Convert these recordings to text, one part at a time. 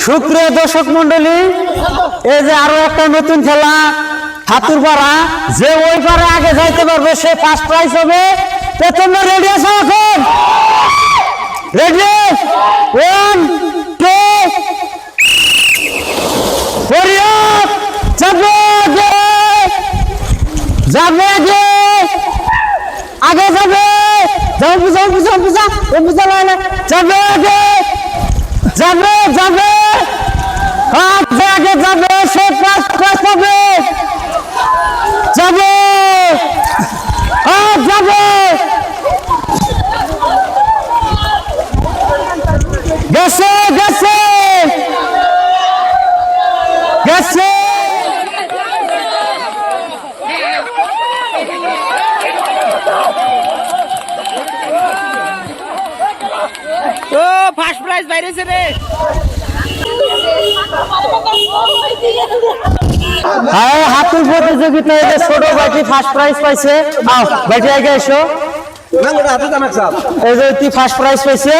সুপ্রিয় দর্শক মন্ডলী, এই যে আরো একটা নতুন খেলা হাতুর পাড়া, যে ওই পারে আগে যাইতে পারবে সে ফার্স্ট প্রাইজ হবে। প্রথমে রেডি আছে? এখন রেডি, 1 2 ফরিয়াদ যাবে যাবে আগে যাবে, যাও বুঝাও বুঝাও বুঝা ও বুঝা না, যাবে আগে যাবে যাবে আগে যাবে, সে ফার্স্ট প্রাইজ পাবে। যাবে যাবে, গেছে গেছে গেছে। ও ফার্স্ট প্রাইজ বাইরেছে রে। হাতুর প্রতিযোগিতায় ছোট ভাইটি ফার্স্ট প্রাইজ পাইছে। ভাইটি আগে এসো, এই যে তুই ফার্স্ট প্রাইজ পাইছে।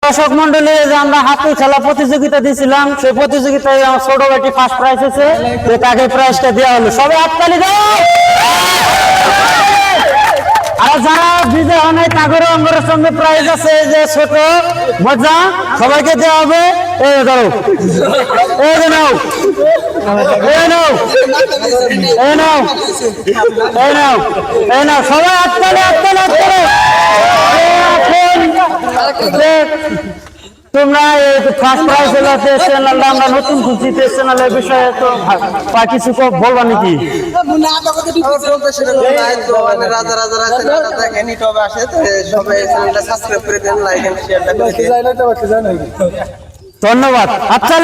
দর্শক মন্ডলী, যে আমরা হাতুর খেলা প্রতিযোগিতা দিয়েছিলাম, সেই প্রতিযোগিতায় আমার ছোট ভাইটি ফার্স্ট প্রাইজ আছে, তো তাকে প্রাইজটা দেওয়া হলো। সবাই হাততালি দাও। আর যারা বিজয় হয় নাই তাগর অঙ্গরের সঙ্গে প্রাইজ আছে, যে ছোট মজা সবাইকে দেওয়া হবে। এই ধরো, এই যে নাও, এই নাও, এই নাও, এই নাও, এই নাও, সবাই হাততালি হাততালি হাততালি। তোমরা ফার্স্ট প্রাইজ হলো চ্যানেলটা আমরা নতুন খুঁজছি, চ্যানেলের বিষয়ে তো কিছু বলবা নাকি? ধন্যবাদ। আচ্ছা